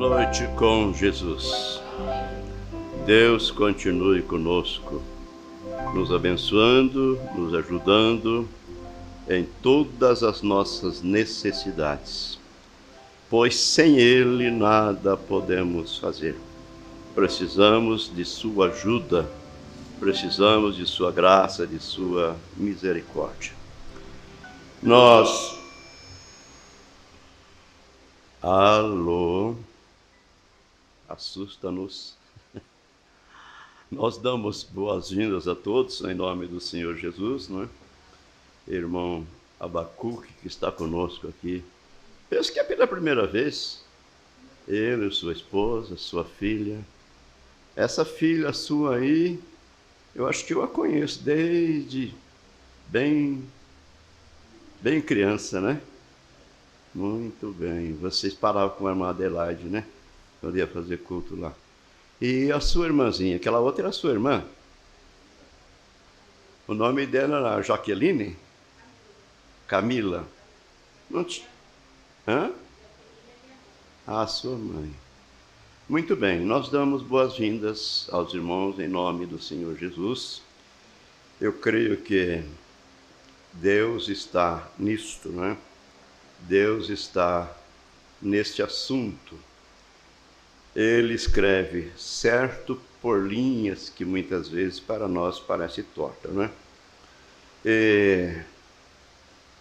noite com Jesus. Deus continue conosco, nos abençoando, nos ajudando em todas as nossas necessidades, pois sem Ele nada podemos fazer. Precisamos de sua ajuda, precisamos de sua graça, de sua misericórdia. Alô? Assusta-nos. Nós damos boas-vindas a todos em nome do Senhor Jesus, não é? Irmão Abacuque, que está conosco aqui. Penso que é pela primeira vez. Ele, sua esposa, sua filha. Essa filha sua aí, eu acho que eu a conheço desde bem criança, né? Muito bem. Vocês paravam com a irmã Adelaide, né? Quando ia fazer culto lá. E a sua irmãzinha, aquela outra era a sua irmã. O nome dela era Jaqueline? Camila. Não te... Hã? Ah, sua mãe. Muito bem, nós damos boas-vindas aos irmãos em nome do Senhor Jesus. Eu creio que Deus está nisto, não é? Deus está neste assunto. Ele escreve certo por linhas que muitas vezes para nós parece torta, não é? E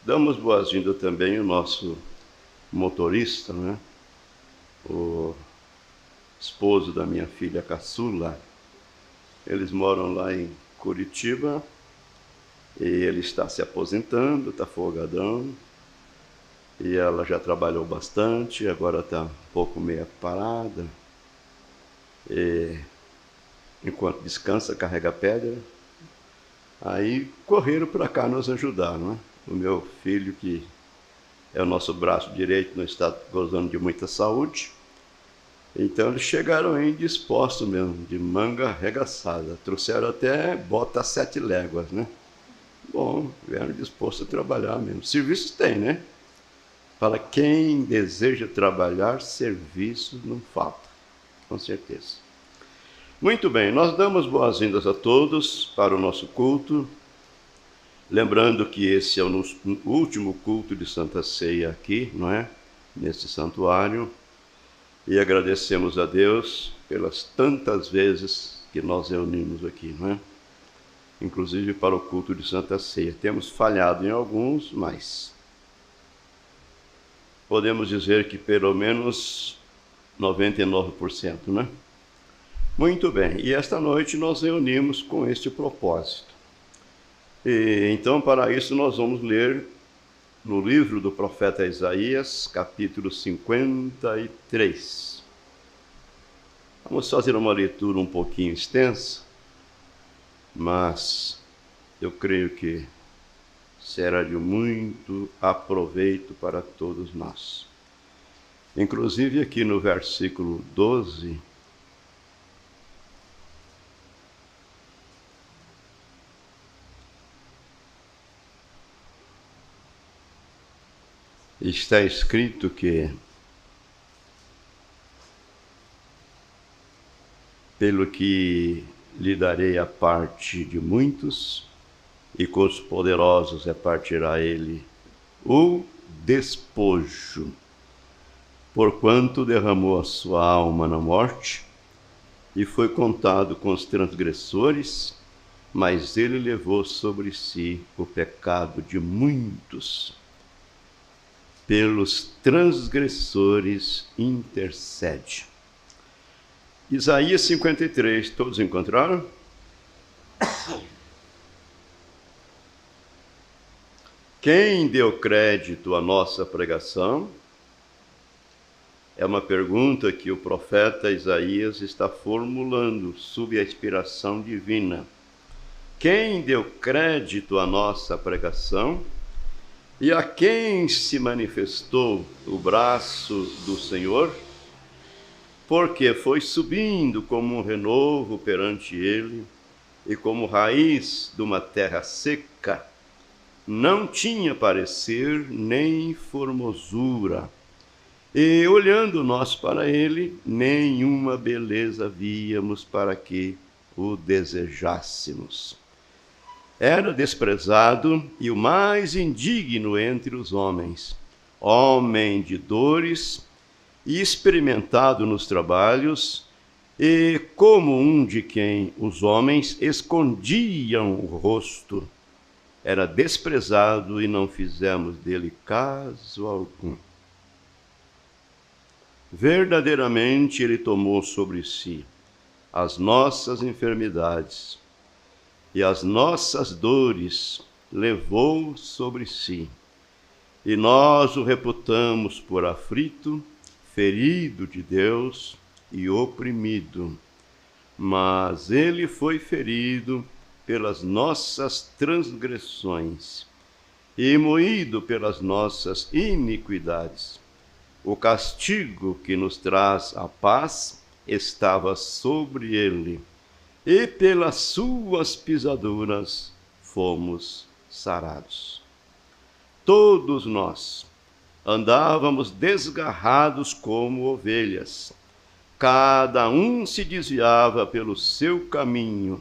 damos boas-vindas também ao nosso motorista, não é? O esposo da minha filha caçula. Eles moram lá em Curitiba e ele está se aposentando, está folgadão. E ela já trabalhou bastante, agora está um pouco meio parada. E enquanto descansa, carrega pedra. Aí correram para cá nos ajudar, não é? O meu filho, que é o nosso braço direito, não está gozando de muita saúde. Então eles chegaram aí dispostos mesmo, de manga arregaçada. Trouxeram até bota 7 léguas, né? Bom, vieram dispostos a trabalhar mesmo. Serviços tem, né? Para quem deseja trabalhar, serviço não falta, com certeza. Muito bem, nós damos boas-vindas a todos para o nosso culto. Lembrando que esse é o último culto de Santa Ceia aqui, não é? Neste santuário. E agradecemos a Deus pelas tantas vezes que nós reunimos aqui, não é? Inclusive para o culto de Santa Ceia. Temos falhado em alguns, mas podemos dizer que pelo menos 99%, né? Muito bem, e esta noite nós reunimos com este propósito. E então, para isso, nós vamos ler no livro do profeta Isaías, capítulo 53. Vamos fazer uma leitura um pouquinho extensa, mas eu creio que será de muito aproveito para todos nós. Inclusive aqui no versículo 12, está escrito que pelo que lhe darei a parte de muitos, e com os poderosos repartirá ele o despojo, porquanto derramou a sua alma na morte, e foi contado com os transgressores, mas ele levou sobre si o pecado de muitos. Pelos transgressores intercede. Isaías 53, todos encontraram? Quem deu crédito à nossa pregação? É uma pergunta que o profeta Isaías está formulando sob a inspiração divina. Quem deu crédito à nossa pregação? E a quem se manifestou o braço do Senhor? Porque foi subindo como um renovo perante ele, e como raiz de uma terra seca, não tinha parecer nem formosura, E olhando nós para ele, nenhuma beleza víamos para que o desejássemos. Era desprezado e o mais indigno entre os homens, homem de dores e experimentado nos trabalhos, e como um de quem os homens escondiam o rosto. Era desprezado e não fizemos dele caso algum. Verdadeiramente ele tomou sobre si as nossas enfermidades e as nossas dores levou sobre si. E nós o reputamos por aflito, ferido de Deus e oprimido. Mas ele foi ferido pelas nossas transgressões e moído pelas nossas iniquidades. O castigo que nos traz a paz estava sobre ele, e pelas suas pisaduras fomos sarados. Todos nós andávamos desgarrados como ovelhas. Cada um se desviava pelo seu caminho,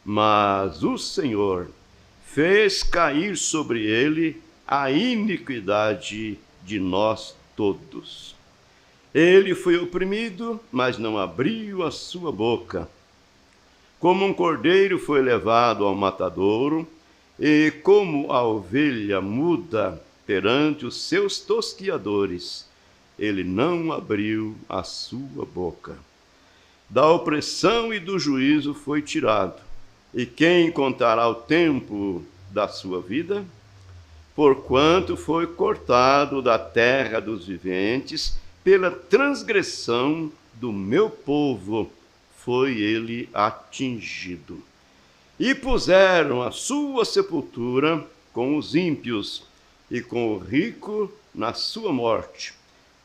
mas o Senhor fez cair sobre ele a iniquidade de nós todos. Ele foi oprimido, mas não abriu a sua boca. Como um cordeiro foi levado ao matadouro, e como a ovelha muda perante os seus tosquiadores, ele não abriu a sua boca. Da opressão e do juízo foi tirado. E quem contará o tempo da sua vida? Porquanto foi cortado da terra dos viventes, pela transgressão do meu povo foi ele atingido. E puseram a sua sepultura com os ímpios e com o rico na sua morte,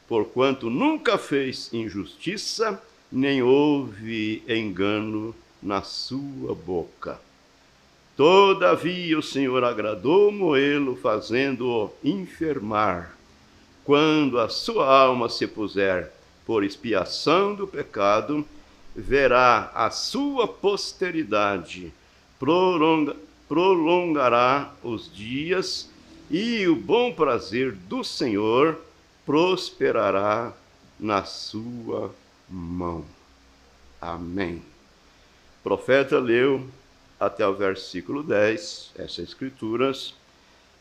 porquanto nunca fez injustiça, nem houve engano na sua boca. Todavia o Senhor agradou moê-lo, fazendo-o enfermar. Quando a sua alma se puser por expiação do pecado, verá a sua posteridade, prolongará os dias, e o bom prazer do Senhor prosperará na sua mão. Amém. O profeta leu até o versículo 10, essas escrituras,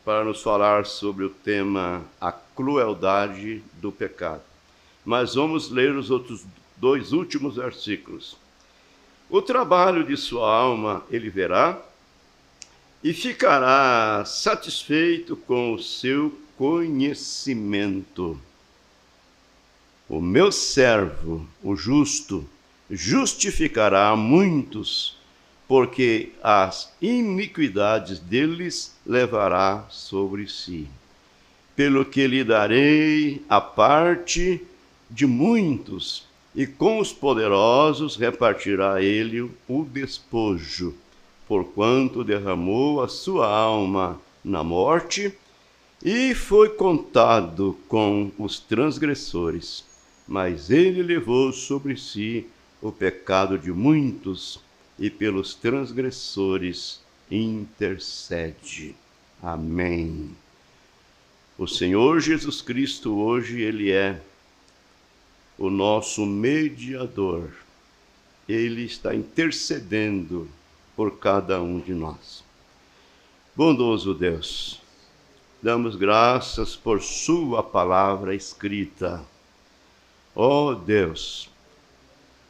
para nos falar sobre o tema a crueldade do pecado. Mas vamos ler os outros dois últimos versículos. O trabalho de sua alma ele verá, e ficará satisfeito com o seu conhecimento. O meu servo, o justo, justificará a muitos, porque as iniquidades deles levará sobre si. Pelo que lhe darei a parte de muitos, e com os poderosos repartirá ele o despojo, porquanto derramou a sua alma na morte, e foi contado com os transgressores. Mas ele levou sobre si o pecado de muitos, e pelos transgressores intercede. Amém. O Senhor Jesus Cristo hoje, ele é o nosso mediador. Ele está intercedendo por cada um de nós. Bondoso Deus, damos graças por sua palavra escrita. Ó Deus,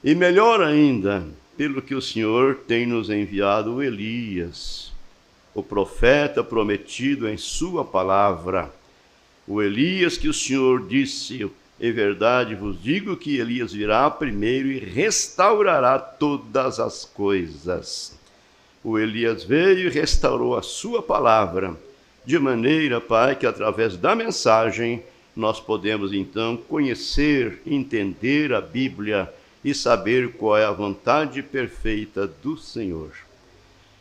e melhor ainda, pelo que o Senhor tem nos enviado o Elias, o profeta prometido em sua palavra, o Elias que o Senhor disse: em verdade vos digo que Elias virá primeiro e restaurará todas as coisas. O Elias veio e restaurou a sua palavra, de maneira, Pai, que através da mensagem nós podemos então conhecer, entender a Bíblia e saber qual é a vontade perfeita do Senhor.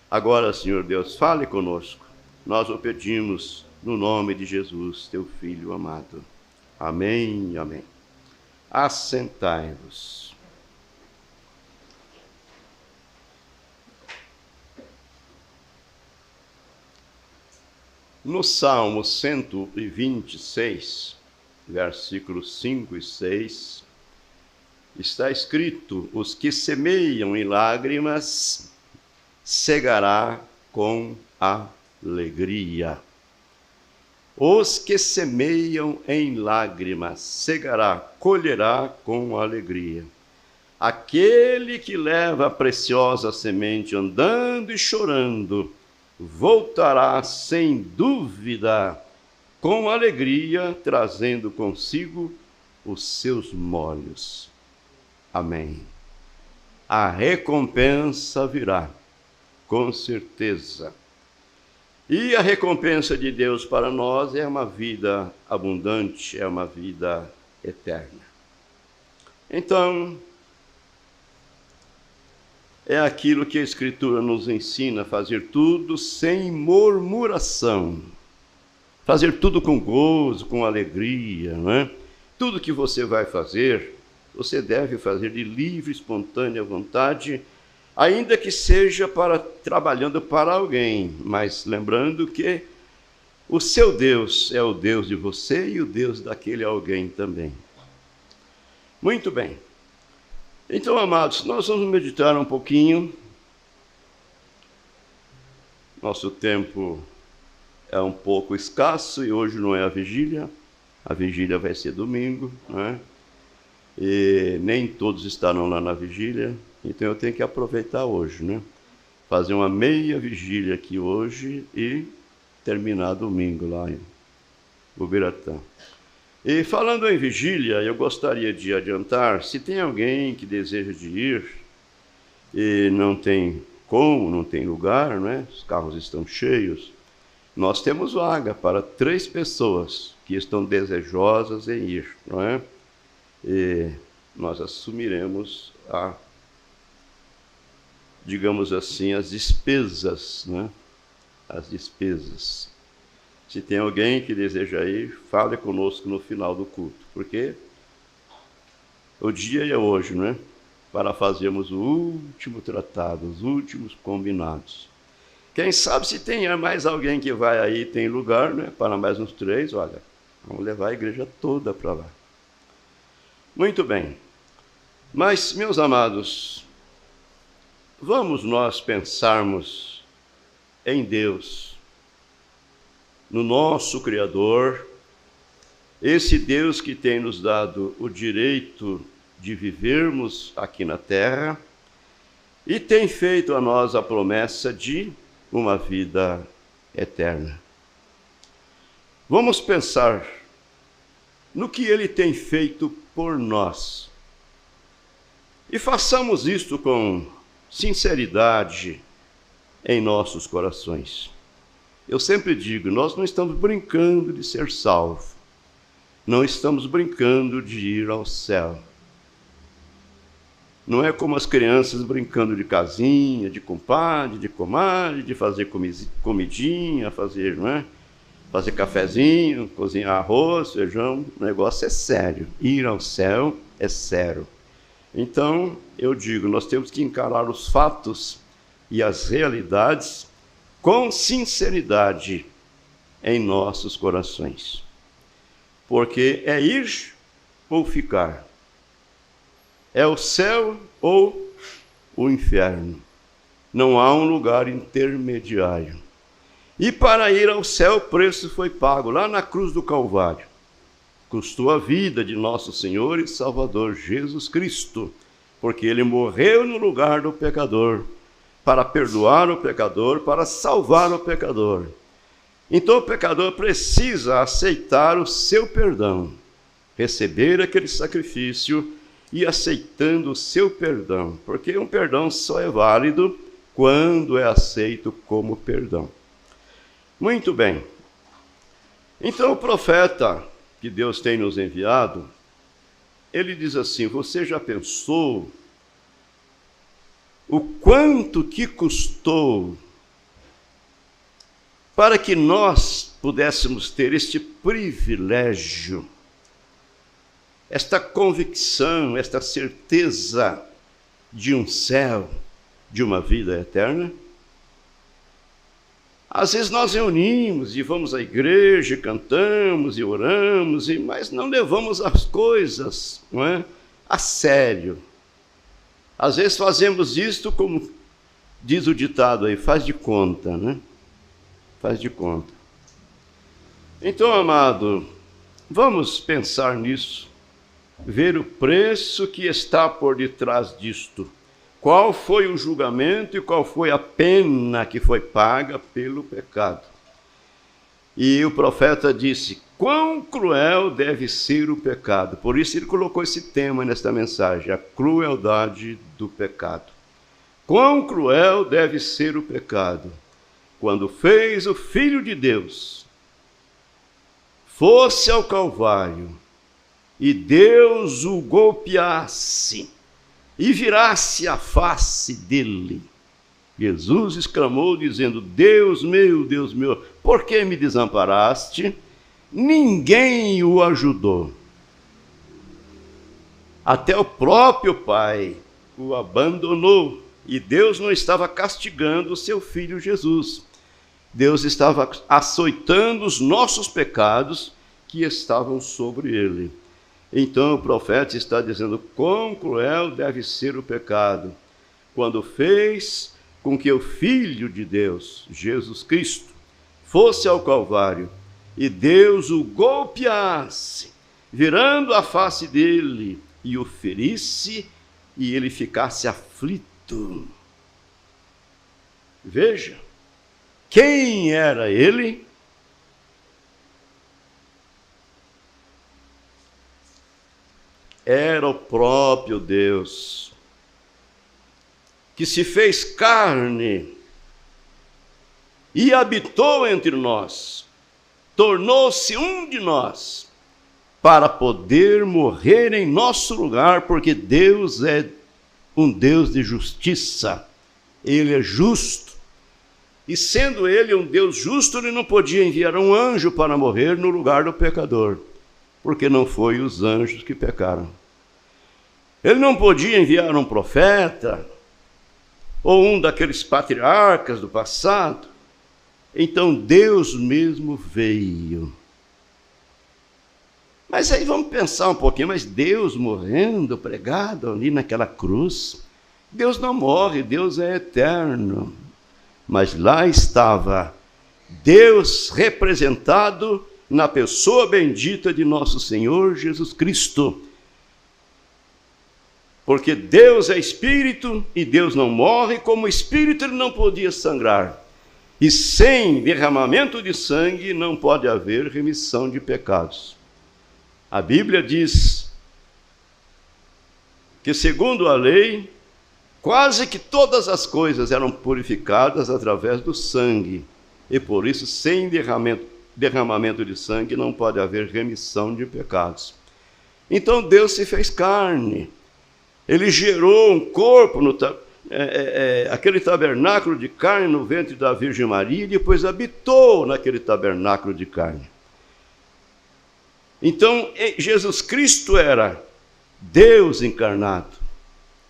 Agora, Senhor Deus, fale conosco. Nós o pedimos no nome de Jesus, teu Filho amado. Amém, amém. Assentai-vos. No Salmo 126, versículos 5 e 6, está escrito: os que semeiam em lágrimas cegará com alegria. Os que semeiam em lágrimas cegará, colherá com alegria. Aquele que leva a preciosa semente andando e chorando, voltará sem dúvida com alegria, trazendo consigo os seus molhos. Amém. A recompensa virá, com certeza. E a recompensa de Deus para nós é uma vida abundante, é uma vida eterna. Então, é aquilo que a Escritura nos ensina, fazer tudo sem murmuração. Fazer tudo com gozo, com alegria, não é? Tudo que você vai fazer, você deve fazer de livre, espontânea vontade, ainda que seja trabalhando para alguém, mas lembrando que o seu Deus é o Deus de você e o Deus daquele alguém também. Muito bem. Então, amados, nós vamos meditar um pouquinho. Nosso tempo é um pouco escasso e hoje não é a vigília vai ser domingo, né? E nem todos estarão lá na vigília, então eu tenho que aproveitar hoje, né? Fazer uma meia vigília aqui hoje e terminar domingo lá em Ubiratã. E falando em vigília, eu gostaria de adiantar, se tem alguém que deseja de ir e não tem como, não tem lugar, né? Os carros estão cheios, nós temos vaga para 3 pessoas que estão desejosas em ir, não é? E nós assumiremos digamos assim, as despesas, né? As despesas. Se tem alguém que deseja ir, fale conosco no final do culto, porque o dia é hoje, não é? Para fazermos o último tratado, os últimos combinados. Quem sabe se tem mais alguém que vai aí, tem lugar, né? Para mais uns 3, olha, vamos levar a igreja toda para lá. Muito bem, mas, meus amados, vamos nós pensarmos em Deus, no nosso Criador, esse Deus que tem nos dado o direito de vivermos aqui na terra e tem feito a nós a promessa de uma vida eterna. Vamos pensar no que Ele tem feito por nós. E façamos isto com sinceridade em nossos corações. Eu sempre digo, nós não estamos brincando de ser salvo. Não estamos brincando de ir ao céu. Não é como as crianças brincando de casinha, de compadre, de comadre, de fazer comidinha, não é? Fazer cafezinho, cozinhar arroz, feijão. O negócio é sério. Ir ao céu é sério. Então, eu digo, nós temos que encarar os fatos e as realidades com sinceridade em nossos corações. Porque é ir ou ficar. É o céu ou o inferno. Não há um lugar intermediário. E para ir ao céu, o preço foi pago lá na cruz do Calvário. Custou a vida de nosso Senhor e Salvador Jesus Cristo, porque Ele morreu no lugar do pecador, para perdoar o pecador, para salvar o pecador. Então o pecador precisa aceitar o seu perdão, receber aquele sacrifício e aceitando o seu perdão, porque um perdão só é válido quando é aceito como perdão. Muito bem. Então o profeta que Deus tem nos enviado, ele diz assim: você já pensou o quanto que custou para que nós pudéssemos ter este privilégio esta convicção, esta certeza de um céu, de uma vida eterna? Às vezes nós reunimos e vamos à igreja, cantamos e oramos, mas não levamos as coisas, não é, a sério. Às vezes fazemos isto como diz o ditado aí, faz de conta, né? Faz de conta. Então, amado, vamos pensar nisso, ver o preço que está por detrás disto. Qual foi o julgamento e qual foi a pena que foi paga pelo pecado? E o profeta disse, quão cruel deve ser o pecado. Por isso ele colocou esse tema nesta mensagem, a crueldade do pecado. Quão cruel deve ser o pecado, quando fez o Filho de Deus, fosse ao Calvário, e Deus o golpeasse, e virasse a face dele. Jesus exclamou dizendo, Deus meu, por que me desamparaste? Ninguém o ajudou. Até o próprio Pai o abandonou. E Deus não estava castigando o seu Filho Jesus. Deus estava açoitando os nossos pecados que estavam sobre ele. Então o profeta está dizendo, quão cruel deve ser o pecado, quando fez com que o Filho de Deus, Jesus Cristo, fosse ao Calvário, e Deus o golpeasse, virando a face dele, e o ferisse, e ele ficasse aflito. Veja, quem era ele? Era o próprio Deus, que se fez carne e habitou entre nós, tornou-se um de nós, para poder morrer em nosso lugar, porque Deus é um Deus de justiça, Ele é justo, e sendo Ele um Deus justo, Ele não podia enviar um anjo para morrer no lugar do pecador, porque não foi os anjos que pecaram. Ele não podia enviar um profeta, ou um daqueles patriarcas do passado. Então Deus mesmo veio. Mas aí vamos pensar um pouquinho, mas Deus morrendo, pregado ali naquela cruz, Deus não morre, Deus é eterno. Mas lá estava Deus representado na pessoa bendita de nosso Senhor Jesus Cristo. Porque Deus é Espírito e Deus não morre, como Espírito ele não podia sangrar. E sem derramamento de sangue não pode haver remissão de pecados. A Bíblia diz que, segundo a lei, quase que todas as coisas eram purificadas através do sangue. E por isso, sem derramamento de sangue, não pode haver remissão de pecados. Então Deus se fez carne. Ele gerou um corpo, aquele tabernáculo de carne no ventre da Virgem Maria, e depois habitou naquele tabernáculo de carne. Então, Jesus Cristo era Deus encarnado.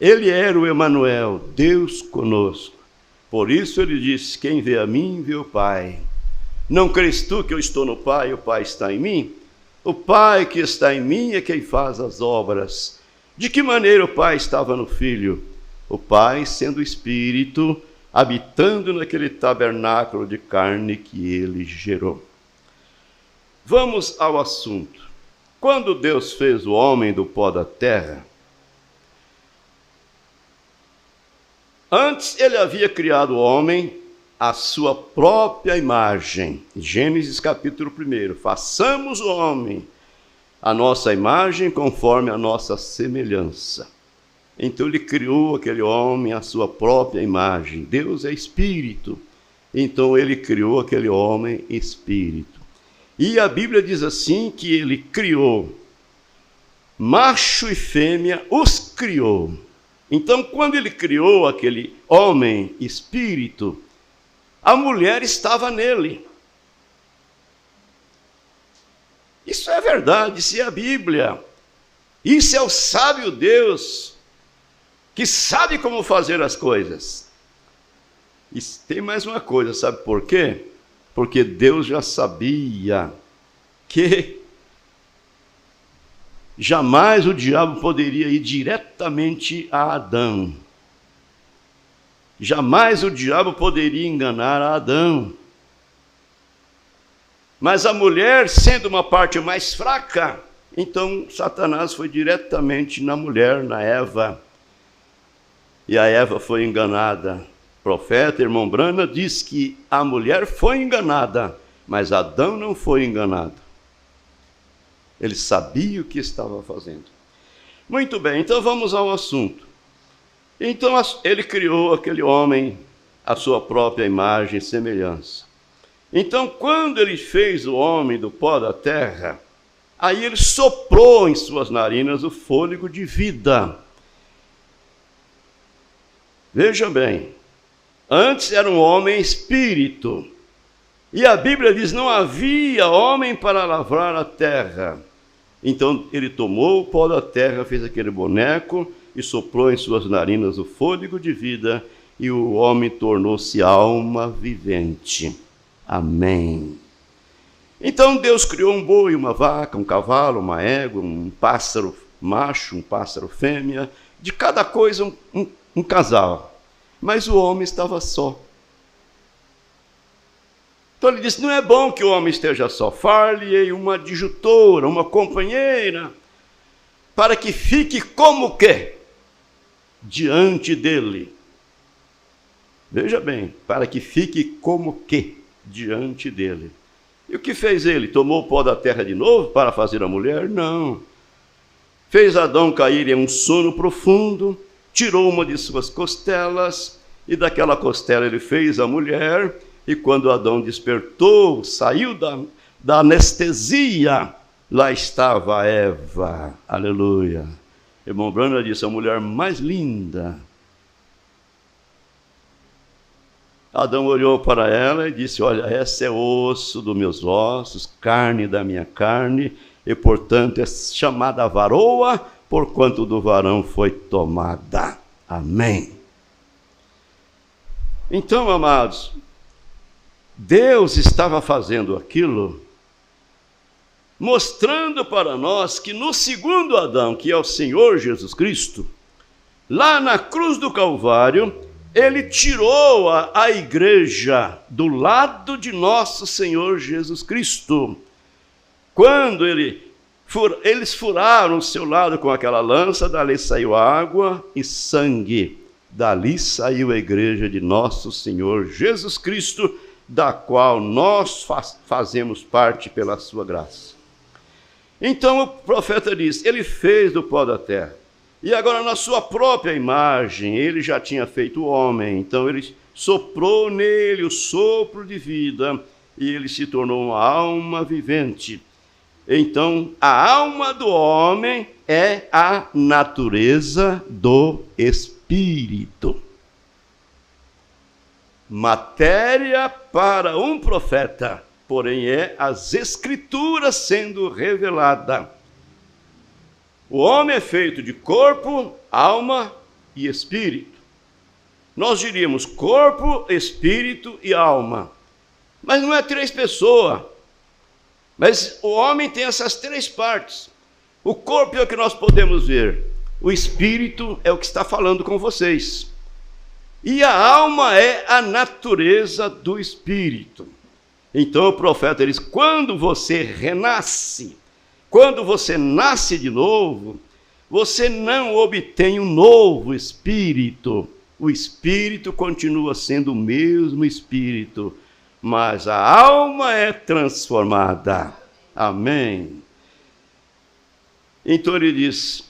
Ele era o Emanuel, Deus conosco. Por isso ele disse, quem vê a mim, vê o Pai. Não crês tu que eu estou no Pai e o Pai está em mim? O Pai que está em mim é quem faz as obras. De que maneira o Pai estava no Filho? O Pai sendo Espírito, habitando naquele tabernáculo de carne que ele gerou. Vamos ao assunto. Quando Deus fez o homem do pó da terra, antes ele havia criado o homem à sua própria imagem. Gênesis capítulo 1. Façamos o homem a nossa imagem conforme a nossa semelhança. Então ele criou aquele homem à sua própria imagem. Deus é Espírito. Então ele criou aquele homem Espírito. E a Bíblia diz assim que ele criou, macho e fêmea os criou. Então quando ele criou aquele homem Espírito, a mulher estava nele. Isso é verdade, isso é a Bíblia. Isso é o sábio Deus, que sabe como fazer as coisas. E tem mais uma coisa, sabe por quê? Porque Deus já sabia que jamais o diabo poderia ir diretamente a Adão. Jamais o diabo poderia enganar a Adão. Mas a mulher, sendo uma parte mais fraca, então Satanás foi diretamente na mulher, na Eva. E a Eva foi enganada. O profeta, irmão Brana, diz que a mulher foi enganada, mas Adão não foi enganado. Ele sabia o que estava fazendo. Muito bem, então vamos ao assunto. Então ele criou aquele homem à sua própria imagem e semelhança. Então, quando ele fez o homem do pó da terra, aí ele soprou em suas narinas o fôlego de vida. Veja bem, antes era um homem espírito, e a Bíblia diz, não havia homem para lavrar a terra. Então ele tomou o pó da terra, fez aquele boneco, e soprou em suas narinas o fôlego de vida, e o homem tornou-se alma vivente. Amém. Então Deus criou um boi, uma vaca, um cavalo, uma égua, um pássaro macho, um pássaro fêmea, de cada coisa um casal. Mas o homem estava só. Então ele disse, não é bom que o homem esteja só, far-lhe uma adjutora, uma companheira, para que fique como que? Diante dele. Veja bem, para que fique como que? Diante dele. E o que fez ele? Tomou o pó da terra de novo para fazer a mulher? Não. Fez Adão cair em um sono profundo, tirou uma de suas costelas, e daquela costela ele fez a mulher, e quando Adão despertou, saiu da anestesia, lá estava a Eva. Aleluia. Irmão Brana disse, a mulher mais linda. Adão olhou para ela e disse, olha, essa é osso dos meus ossos, carne da minha carne, e portanto é chamada varoa, porquanto do varão foi tomada. Amém. Então, amados, Deus estava fazendo aquilo, mostrando para nós que no segundo Adão, que é o Senhor Jesus Cristo, lá na cruz do Calvário, ele tirou a igreja do lado de nosso Senhor Jesus Cristo. Quando eles furaram o seu lado com aquela lança, dali saiu água e sangue. Dali saiu a igreja de nosso Senhor Jesus Cristo, da qual nós fazemos parte pela sua graça. Então o profeta diz, ele fez do pó da terra. E agora, na sua própria imagem, ele já tinha feito o homem. Então, ele soprou nele o sopro de vida e ele se tornou uma alma vivente. Então, a alma do homem é a natureza do espírito. Matéria para um profeta, porém é as escrituras sendo revelada. O homem é feito de corpo, alma e espírito. Nós diríamos corpo, espírito e alma. Mas não é três pessoas. Mas o homem tem essas três partes. O corpo é o que nós podemos ver. O espírito é o que está falando com vocês. E a alma é a natureza do espírito. Então o profeta diz, quando você renasce, quando você nasce de novo, você não obtém um novo espírito. O espírito continua sendo o mesmo espírito, mas a alma é transformada. Amém. Então ele diz,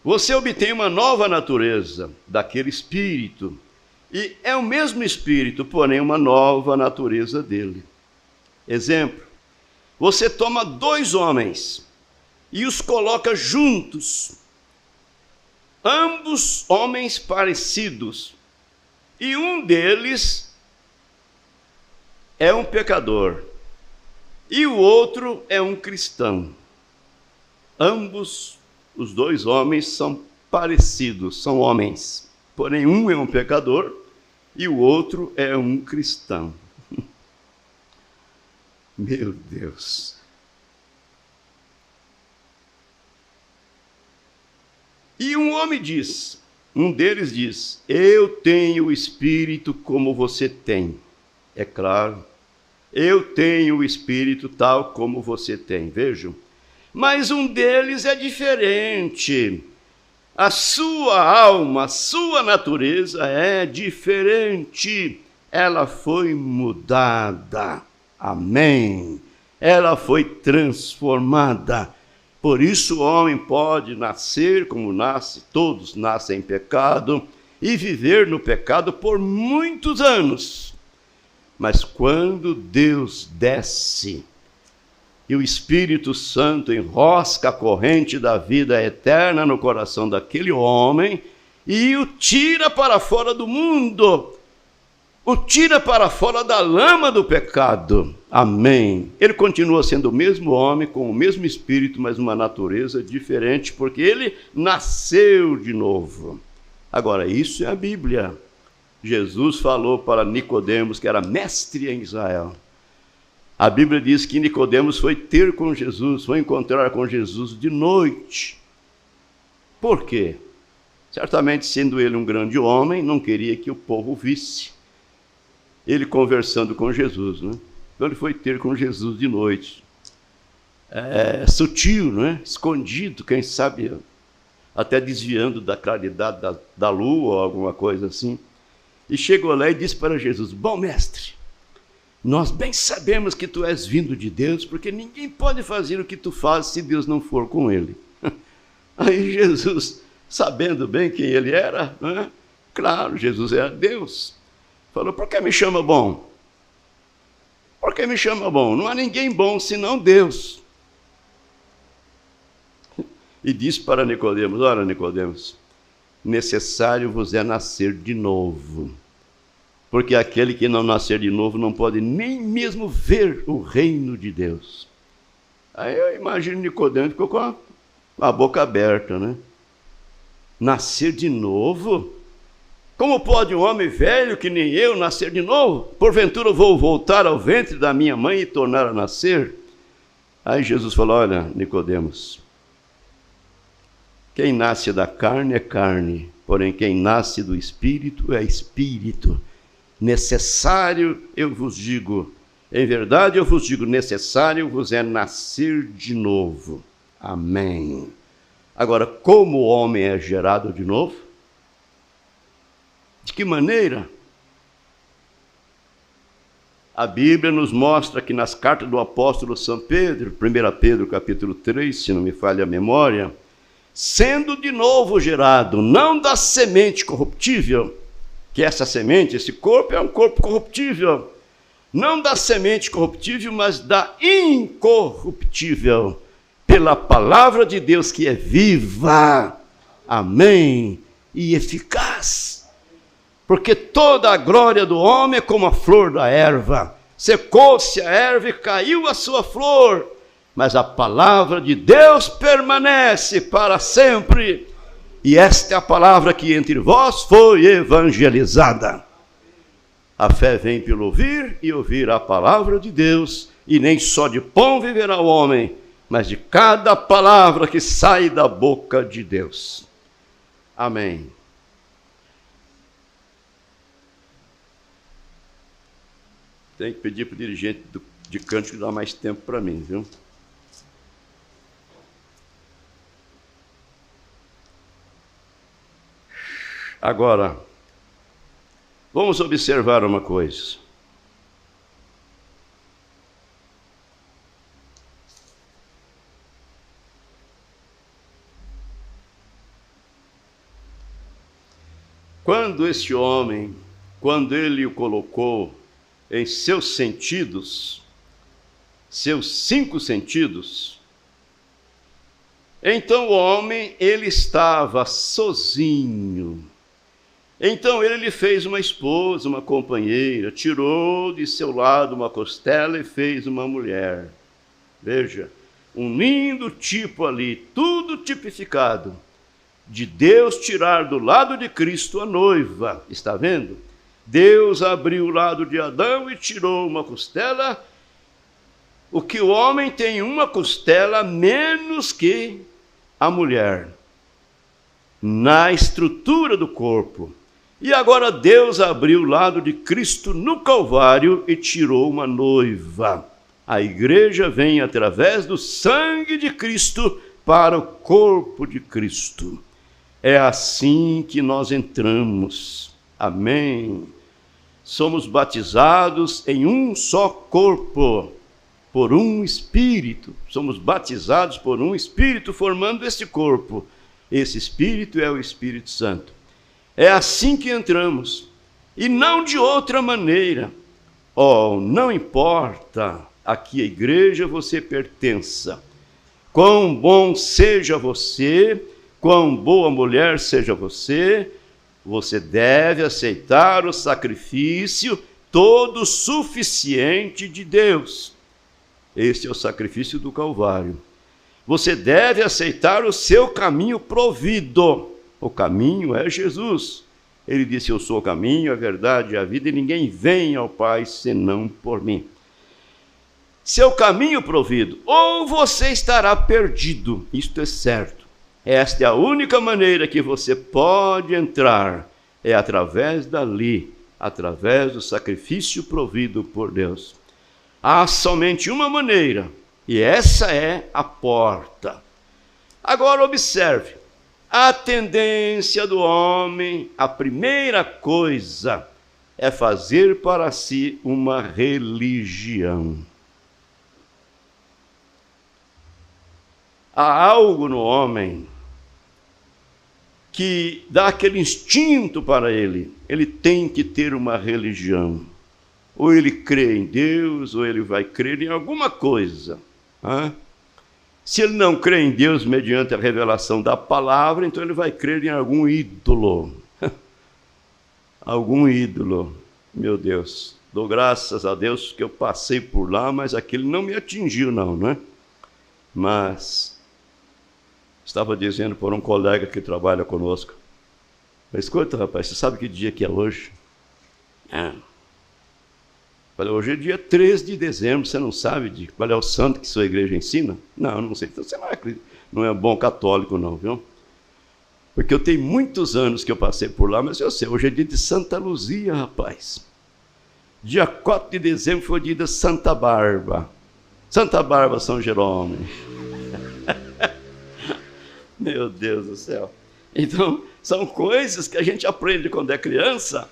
você obtém uma nova natureza daquele espírito, e é o mesmo espírito, porém uma nova natureza dele. Exemplo. Você toma dois homens e os coloca juntos, ambos homens parecidos, e um deles é um pecador e o outro é um cristão. Ambos, os dois homens, são parecidos, são homens. Porém, um é um pecador e o outro é um cristão. Meu Deus. E um homem diz, um deles diz, eu tenho o espírito como você tem. É claro, eu tenho o espírito tal como você tem, vejam. Mas um deles é diferente. A sua alma, a sua natureza é diferente. Ela foi mudada. Amém. Ela foi transformada. Por isso o homem pode nascer como nasce, todos nascem em pecado, e viver no pecado por muitos anos. Mas quando Deus desce e o Espírito Santo enrosca a corrente da vida eterna no coração daquele homem e o tira para fora do mundo, o tira para fora da lama do pecado. Amém. Ele continua sendo o mesmo homem, com o mesmo espírito, mas uma natureza diferente, porque ele nasceu de novo. Agora, isso é a Bíblia. Jesus falou para Nicodemos, que era mestre em Israel. A Bíblia diz que Nicodemos foi ter com Jesus, foi encontrar com Jesus de noite. Por quê? Certamente, sendo ele um grande homem, não queria que o povo visse ele conversando com Jesus, né? Então ele foi ter com Jesus de noite. É sutil, não é? Escondido, quem sabe, até desviando da claridade da lua ou alguma coisa assim. E chegou lá e disse para Jesus, bom mestre, nós bem sabemos que tu és vindo de Deus, porque ninguém pode fazer o que tu fazes se Deus não for com ele. Aí Jesus, sabendo bem quem ele era, né? Claro, Jesus era Deus. Falou, por que me chama bom? Por que me chama bom? Não há ninguém bom senão Deus. E disse para Nicodemos, ora Nicodemos, necessário vos é nascer de novo. Porque aquele que não nascer de novo não pode nem mesmo ver o reino de Deus. Aí eu imagino Nicodemos ficou com a boca aberta, né? Nascer de novo? Como pode um homem velho que nem eu nascer de novo? Porventura vou voltar ao ventre da minha mãe e tornar a nascer? Aí Jesus falou, olha, Nicodemos, quem nasce da carne é carne, porém quem nasce do Espírito é Espírito. Necessário, eu vos digo, em verdade eu vos digo, necessário vos é nascer de novo. Amém. Agora, como o homem é gerado de novo? De que maneira? A Bíblia nos mostra que nas cartas do apóstolo São Pedro, 1 Pedro capítulo 3, se não me falha a memória, sendo de novo gerado, não da semente corruptível, que essa semente, esse corpo é um corpo corruptível, não da semente corruptível, mas da incorruptível, pela palavra de Deus que é viva, amém, e eficaz. Porque toda a glória do homem é como a flor da erva. Secou-se a erva e caiu a sua flor. Mas a palavra de Deus permanece para sempre. E esta é a palavra que entre vós foi evangelizada. A fé vem pelo ouvir e ouvir a palavra de Deus. E nem só de pão viverá o homem, mas de cada palavra que sai da boca de Deus. Amém. Tem que pedir para o dirigente de cântico dar mais tempo para mim, viu? Agora, vamos observar uma coisa. Quando este homem, quando ele o colocou em seus sentidos, seus 5 sentidos, então o homem, ele estava sozinho. Então ele lhe fez uma esposa, uma companheira, tirou de seu lado uma costela e fez uma mulher. Veja, um lindo tipo ali, tudo tipificado, de Deus tirar do lado de Cristo a noiva. Está vendo? Deus abriu o lado de Adão e tirou uma costela. O que o homem tem uma costela menos que a mulher, na estrutura do corpo. E agora Deus abriu o lado de Cristo no Calvário e tirou uma noiva. A igreja vem através do sangue de Cristo para o corpo de Cristo. É assim que nós entramos. Amém. Somos batizados em um só corpo, por um Espírito. Somos batizados por um Espírito, formando este corpo. Esse Espírito é o Espírito Santo. É assim que entramos, e não de outra maneira. Oh, não importa a que igreja você pertença, quão bom seja você, quão boa mulher seja você, você deve aceitar o sacrifício todo suficiente de Deus. Este é o sacrifício do Calvário. Você deve aceitar o seu caminho provido. O caminho é Jesus. Ele disse: eu sou o caminho, a verdade e a vida, e ninguém vem ao Pai senão por mim. Seu caminho provido, ou você estará perdido, isto é certo. Esta é a única maneira que você pode entrar, é através dali, através do sacrifício provido por Deus. Há somente uma maneira, e essa é a porta. Agora observe, a tendência do homem, a primeira coisa, é fazer para si uma religião. Há algo no homem que dá aquele instinto para ele. Ele tem que ter uma religião. Ou ele crê em Deus, ou ele vai crer em alguma coisa. Se ele não crê em Deus mediante a revelação da palavra, então ele vai crer em algum ídolo. Algum ídolo. Meu Deus, dou graças a Deus que eu passei por lá, mas aquele não me atingiu não é? Mas estava dizendo por um colega que trabalha conosco: escuta, rapaz, você sabe que dia que é hoje? Falei: hoje é dia 13 de dezembro, você não sabe qual é o santo que sua igreja ensina? Não, não sei. Então você não é bom católico não, viu? Porque eu tenho muitos anos que eu passei por lá, mas eu sei, hoje é dia de Santa Luzia, rapaz. Dia 4 de dezembro foi o dia da Santa Barba. Santa Barba, São Jerônimo. Meu Deus do céu. Então, são coisas que a gente aprende quando é criança,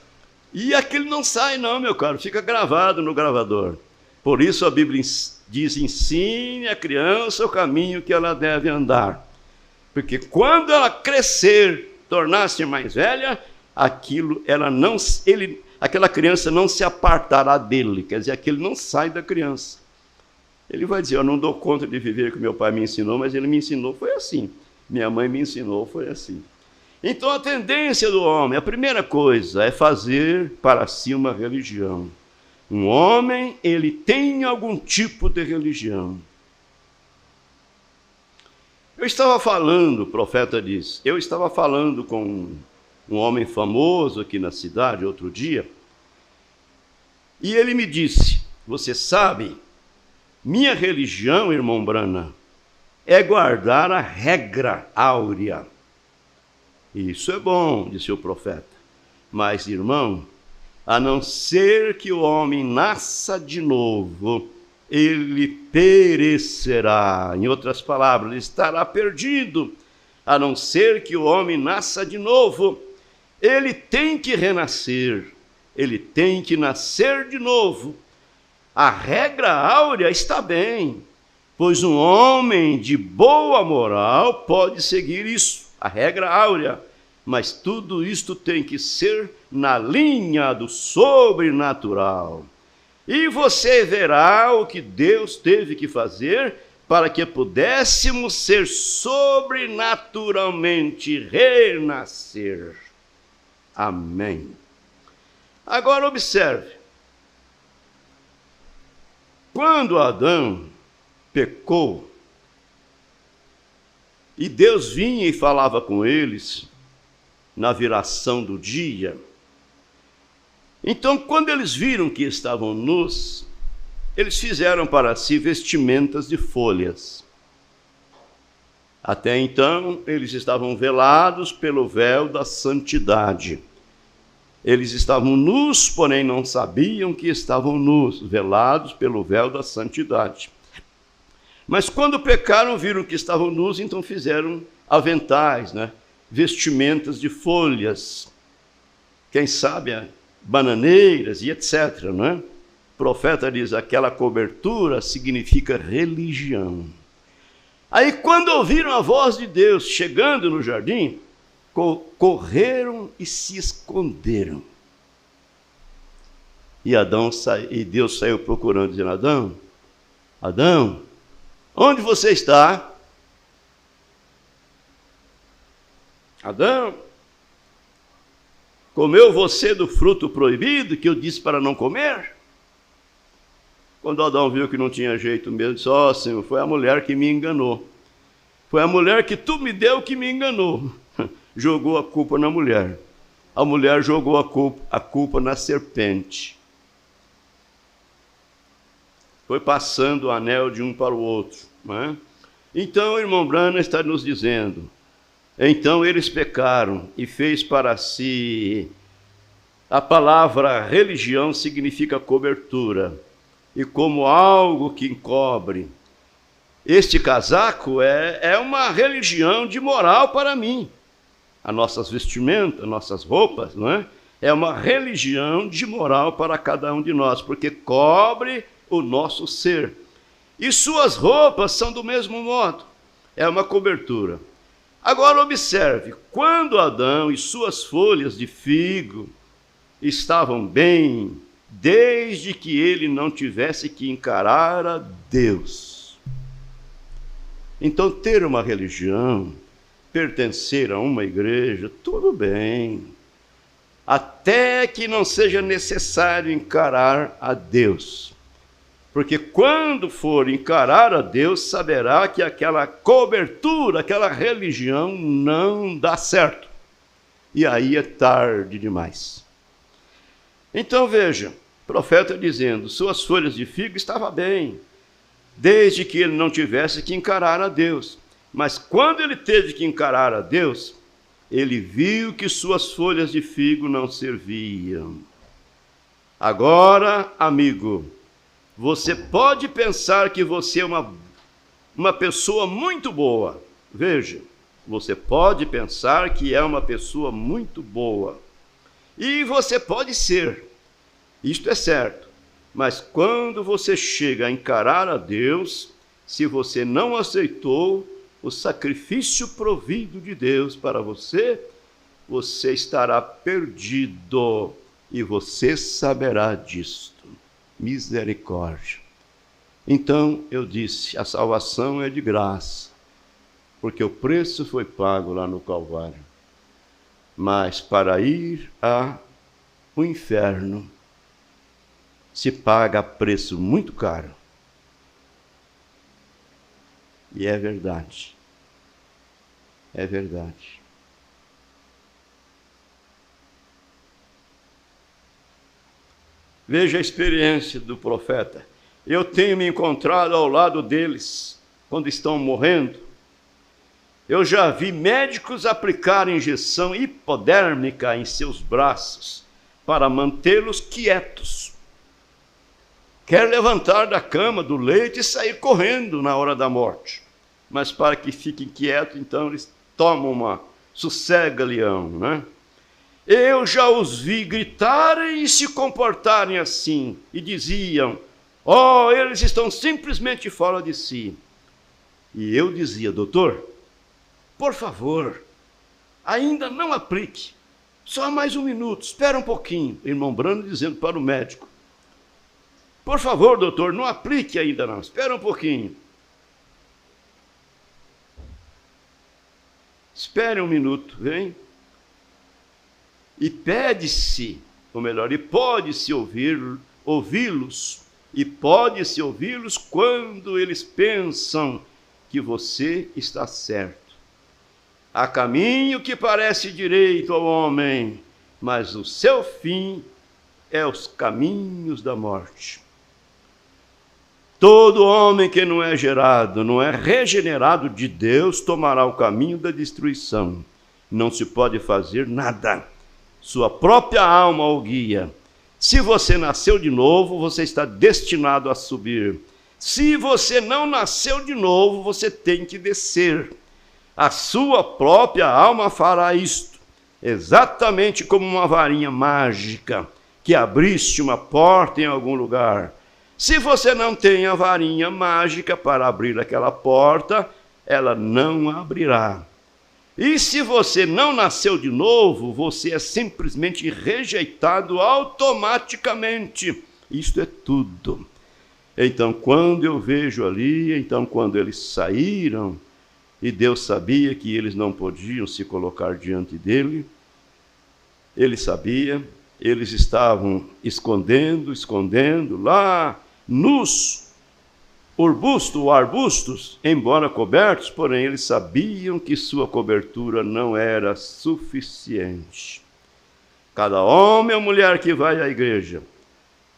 e aquilo não sai não, meu caro, fica gravado no gravador. Por isso a Bíblia diz: ensine a criança o caminho que ela deve andar. Porque quando ela crescer, tornar-se mais velha, aquela criança não se apartará dele, quer dizer, aquilo não sai da criança. Ele vai dizer: eu não dou conta de viver o que meu pai me ensinou, mas ele me ensinou, foi assim. Minha mãe me ensinou, foi assim. Então a tendência do homem, a primeira coisa, é fazer para si uma religião. Um homem, ele tem algum tipo de religião. Eu estava falando, o profeta diz, eu estava falando com um homem famoso aqui na cidade outro dia, e ele me disse: você sabe, minha religião, irmão Brana, é guardar a regra áurea. Isso é bom, disse o profeta. Mas, irmão, a não ser que o homem nasça de novo, ele perecerá. Em outras palavras, ele estará perdido. A não ser que o homem nasça de novo, ele tem que renascer. Ele tem que nascer de novo. A regra áurea está bem, pois um homem de boa moral pode seguir isso, a regra áurea, mas tudo isto tem que ser na linha do sobrenatural. E você verá o que Deus teve que fazer para que pudéssemos ser sobrenaturalmente renascer. Amém. Agora observe. Quando Adão pecou, E Deus vinha e falava com eles na viração do dia. Então, quando eles viram que estavam nus, eles fizeram para si vestimentas de folhas. Até então, eles estavam velados pelo véu da santidade. Eles estavam nus, porém não sabiam que estavam nus, velados pelo véu da santidade. Mas quando pecaram, viram que estavam nus, então fizeram aventais, vestimentas de folhas. Quem sabe, bananeiras e etc. O profeta diz, aquela cobertura significa religião. Aí quando ouviram a voz de Deus chegando no jardim, correram e se esconderam. E Deus saiu procurando, dizendo, Adão, onde você está? Adão, comeu você do fruto proibido que eu disse para não comer? Quando Adão viu que não tinha jeito mesmo, disse, Senhor, foi a mulher que me enganou. Foi a mulher que tu me deu que me enganou. Jogou a culpa na mulher. A mulher jogou a culpa na serpente. Foi passando o anel de um para o outro. Então, o irmão Branham está nos dizendo, então eles pecaram e fez para si, a palavra religião significa cobertura, e como algo que encobre. Este casaco é uma religião de moral para mim. As nossas vestimentas, nossas roupas, é uma religião de moral para cada um de nós, porque cobre o nosso ser. E suas roupas são do mesmo modo, é uma cobertura. Agora observe, quando Adão e suas folhas de figo estavam bem, desde que ele não tivesse que encarar a Deus. Então, ter uma religião, pertencer a uma igreja, tudo bem, até que não seja necessário encarar a Deus. Porque quando for encarar a Deus, saberá que aquela cobertura, aquela religião não dá certo. E aí é tarde demais. Então veja, o profeta dizendo, suas folhas de figo estavam bem, desde que ele não tivesse que encarar a Deus. Mas quando ele teve que encarar a Deus, ele viu que suas folhas de figo não serviam. Agora, amigo, você pode pensar que você é uma pessoa muito boa. Veja, você pode pensar que é uma pessoa muito boa. E você pode ser, isto é certo. Mas quando você chega a encarar a Deus, se você não aceitou o sacrifício provido de Deus para você, você estará perdido e você saberá disto. Misericórdia. Então eu disse, a salvação é de graça, porque o preço foi pago lá no Calvário. Mas para ir ao inferno, se paga preço muito caro. E é verdade. É verdade. Veja a experiência do profeta. Eu tenho me encontrado ao lado deles quando estão morrendo. Eu já vi médicos aplicar injeção hipodérmica em seus braços para mantê-los quietos. Quer levantar da cama, do leito e sair correndo na hora da morte. Mas para que fiquem quietos, então eles tomam uma sossega-leão, Eu já os vi gritarem e se comportarem assim, e diziam, eles estão simplesmente fora de si. E eu dizia, doutor, por favor, ainda não aplique, só mais um minuto, espera um pouquinho. Irmão Branham dizendo para o médico, por favor, doutor, não aplique ainda não, espera um pouquinho. Espere um minuto, vem. E pede-se, ou melhor, e pode-se ouvi-los, e pode-se ouvi-los quando eles pensam que você está certo. Há caminho que parece direito ao homem, mas o seu fim é os caminhos da morte. Todo homem que não é gerado, não é regenerado de Deus, tomará o caminho da destruição. Não se pode fazer nada. Sua própria alma o guia. Se você nasceu de novo, você está destinado a subir. Se você não nasceu de novo, você tem que descer. A sua própria alma fará isto, exatamente como uma varinha mágica que abriste uma porta em algum lugar. Se você não tem a varinha mágica para abrir aquela porta, ela não abrirá. E se você não nasceu de novo, você é simplesmente rejeitado automaticamente. Isto é tudo. Então, quando eu vejo ali, quando eles saíram, e Deus sabia que eles não podiam se colocar diante dele, ele sabia, eles estavam escondendo lá nos arbustos, embora cobertos, porém eles sabiam que sua cobertura não era suficiente. Cada homem ou mulher que vai à igreja,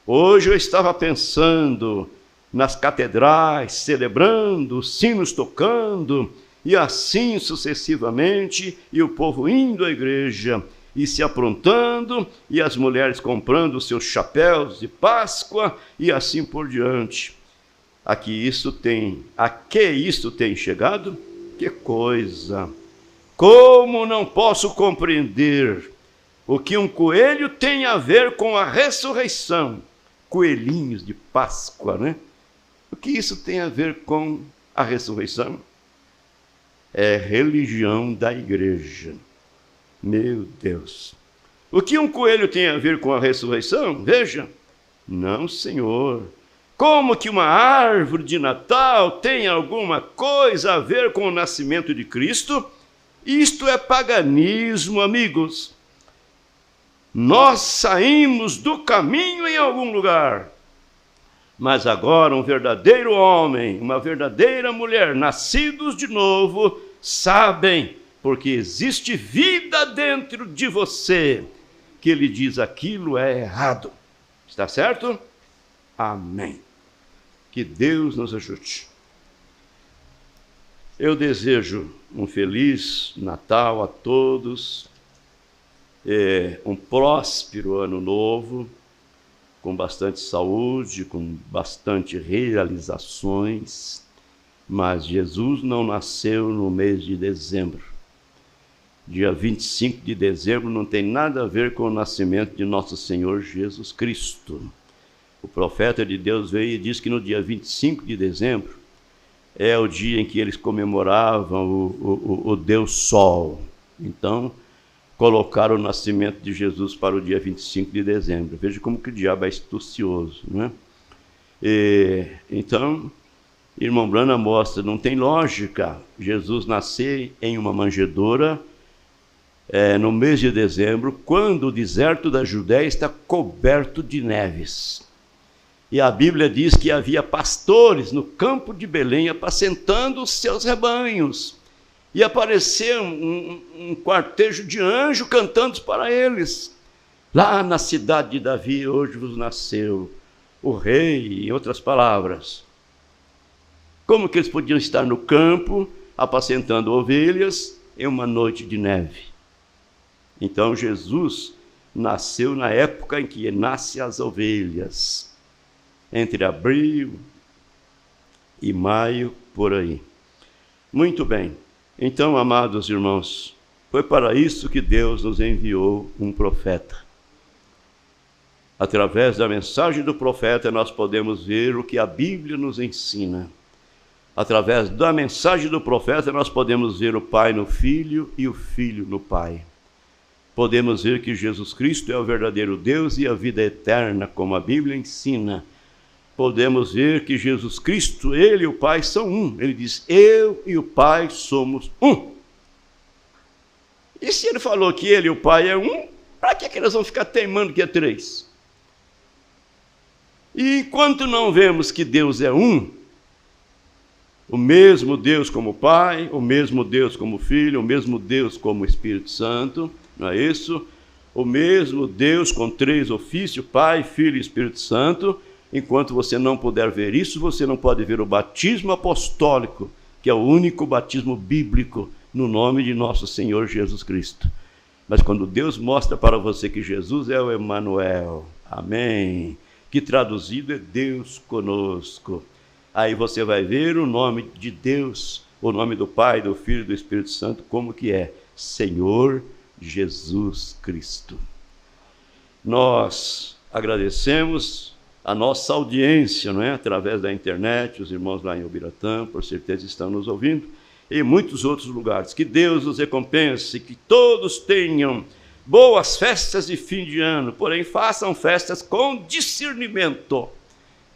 hoje eu estava pensando nas catedrais, celebrando, os sinos tocando, e assim sucessivamente, e o povo indo à igreja, e se aprontando, e as mulheres comprando seus chapéus de Páscoa, e assim por diante. A que isto tem chegado? Que coisa! Como não posso compreender o que um coelho tem a ver com a ressurreição? Coelhinhos de Páscoa, né? O que isso tem a ver com a ressurreição? É religião da igreja. Meu Deus! O que um coelho tem a ver com a ressurreição? Veja, não, Senhor. Como que uma árvore de Natal tem alguma coisa a ver com o nascimento de Cristo? Isto é paganismo, amigos. Nós saímos do caminho em algum lugar. Mas agora um verdadeiro homem, uma verdadeira mulher, nascidos de novo, sabem, porque existe vida dentro de você, que ele diz aquilo é errado. Está certo? Amém. Que Deus nos ajude. Eu desejo um feliz Natal a todos, um próspero ano novo, com bastante saúde, com bastante realizações, mas Jesus não nasceu no mês de dezembro. Dia 25 de dezembro não tem nada a ver com o nascimento de nosso Senhor Jesus Cristo. O profeta de Deus veio e disse que no dia 25 de dezembro é o dia em que eles comemoravam o Deus Sol. Então, colocaram o nascimento de Jesus para o dia 25 de dezembro. Veja como que o diabo é astucioso, né? Então, irmão Branham mostra, não tem lógica Jesus nascer em uma manjedoura no mês de dezembro, quando o deserto da Judéia está coberto de neves. E a Bíblia diz que havia pastores no campo de Belém apacentando os seus rebanhos. E apareceu um quartejo de anjos cantando para eles. Lá na cidade de Davi, hoje vos nasceu o rei, em outras palavras. Como que eles podiam estar no campo, apacentando ovelhas, em uma noite de neve? Então Jesus nasceu na época em que nascem as ovelhas, entre abril e maio, por aí. Muito bem. Então, amados irmãos, foi para isso que Deus nos enviou um profeta. Através da mensagem do profeta, nós podemos ver o que a Bíblia nos ensina. Através da mensagem do profeta, nós podemos ver o Pai no Filho e o Filho no Pai. Podemos ver que Jesus Cristo é o verdadeiro Deus e a vida eterna, como a Bíblia ensina. Podemos ver que Jesus Cristo, Ele e o Pai são um. Ele diz, eu e o Pai somos um. E se Ele falou que Ele e o Pai é um, para que eles vão ficar teimando que é três? E enquanto não vemos que Deus é um, O mesmo Deus como Pai, o mesmo Deus como Filho, o mesmo Deus como Espírito Santo, não é isso? O mesmo Deus com 3 ofícios, Pai, Filho e Espírito Santo. Enquanto você não puder ver isso, você não pode ver o batismo apostólico, que é o único batismo bíblico no nome de nosso Senhor Jesus Cristo. Mas quando Deus mostra para você que Jesus é o Emanuel, amém, que traduzido é Deus conosco, aí você vai ver o nome de Deus, o nome do Pai, do Filho e do Espírito Santo, como que é? Senhor Jesus Cristo. Nós agradecemos a nossa audiência, não é? Através da internet, os irmãos lá em Ubiratã, por certeza estão nos ouvindo, e em muitos outros lugares. Que Deus os recompense, que todos tenham boas festas de fim de ano, porém façam festas com discernimento.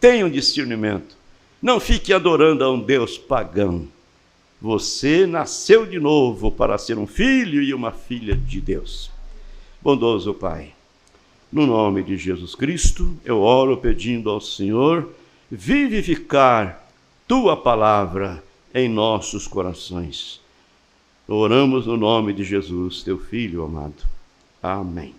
Tenham discernimento. Não fique adorando a um Deus pagão. Você nasceu de novo para ser um filho e uma filha de Deus. Bondoso Pai, no nome de Jesus Cristo, eu oro pedindo ao Senhor vivificar Tua palavra em nossos corações. Oramos no nome de Jesus, Teu Filho amado. Amém.